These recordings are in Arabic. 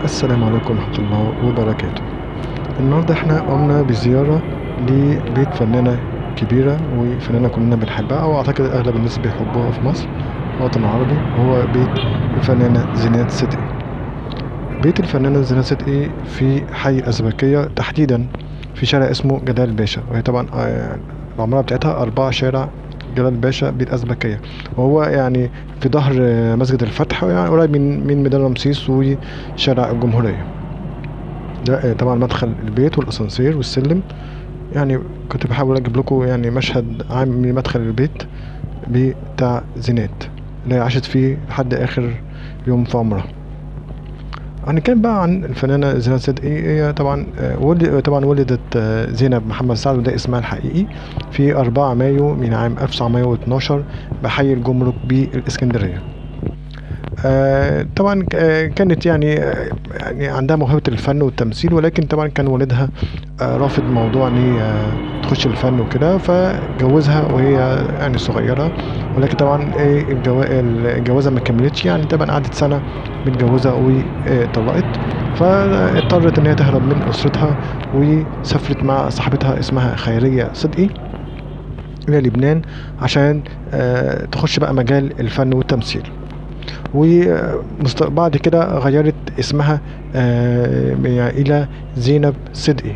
السلام عليكم ورحمة الله وبركاته. النهاردة احنا قمنا بزيارة لبيت فنانة كبيرة وفنانة كلنا بنحبها أو أعتقد أغلب الناس بيحبوها في مصر الوطن العربي، وهو بيت الفنانة زينات صدقي. بيت الفنانة زينات صدقي في حي الأزبكية، تحديدا في شارع اسمه جلال باشا، وهي طبعا العمارة بتاعتها 4 شارع جلال باشا بالأزبكية، وهو يعني في ظهر مسجد الفتح، يعني قريب من ميدان رمسيس وشارع الجمهورية. ده طبعا مدخل البيت والاسانسير والسلم. يعني كنت بحاول اجيب لكم يعني مشهد عام من مدخل البيت بتاع زينات اللي هي عاشت فيه لحد اخر يوم في عمرها. هنتكلم بقى عن الفنانة زينات صدقي. هي طبعا ولدت زينب محمد سعد، وده اسمها الحقيقي، في 4 مايو من عام 1912 بحي الجمرك بالإسكندرية. طبعا كانت يعني عندها موهبة الفن والتمثيل، ولكن طبعا كان والدها رافض موضوع ان هي تخش الفن وكده، فجوزها وهي يعني صغيرة. ولكن طبعا الجوازة ما كملتش، يعني طبعا قعدت سنة متجوزة وطلقت، فاضطرت ان هي تهرب من اسرتها وسافرت مع صاحبتها اسمها خيرية صدقي الى لبنان عشان تخش بقى مجال الفن والتمثيل. وبعد كده غيرت اسمها إلى زينب صدقي.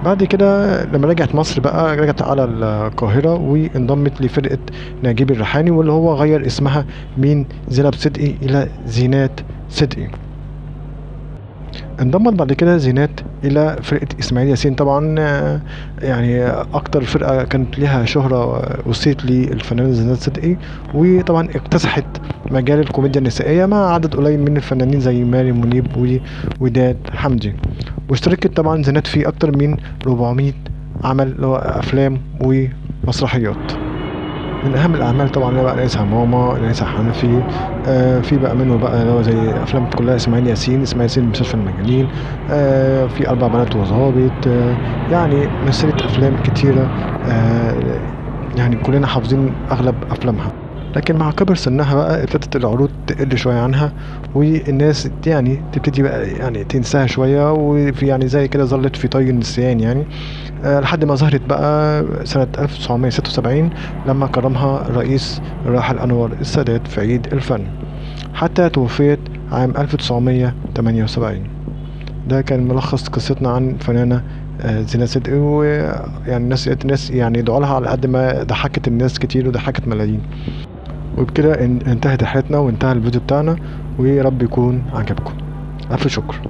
بعد كده لما رجعت مصر بقى رجعت على القاهرة وانضمت لفرقة نجيب الريحاني، واللي هو غير اسمها من زينب صدقي إلى زينات صدقي. انضمت بعد كده زينات الى فرقة اسماعيل ياسين. طبعا يعني اكتر فرقة كانت لها شهرة وصيت للفنانة زينات صدقي، وطبعا اكتسحت مجال الكوميديا النسائية مع عدد قليل من الفنانين زي ماري منيب ووداد حمدي. واشتركت طبعا زينات في اكتر من 400 عمل اللي هو افلام ومسرحيات. من اهم الاعمال طبعا اللي بقى ليس ماما، ليس حنفي، في بقى منه بقى اللي هو زي افلام كلها اسماعيل ياسين مستشفى المجانين، في 4 بنات وظابط، يعني مثلت افلام كتيره، يعني كلنا حافظين اغلب افلامها. لكن مع كبر سنها بقى ابتدت العروض تقل شويه عنها، والناس يعني تبتدي بقى يعني تنساها شويه، وفي يعني زي كده ظلت في طي النسيان يعني، لحد ما ظهرت بقى سنة 1976 لما كرمها الرئيس الراحل أنور السادات في عيد الفن، حتى توفيت عام 1978. ده كان ملخص قصتنا عن فنانة زينات صدقي. ويعني الناس يعني يدعوا لها على قد ما ضحكت الناس كتير وضحكت ملايين. وبكده انتهت رحلتنا وانتهى الفيديو بتاعنا، ويا رب يكون عجبكم. ألف شكر.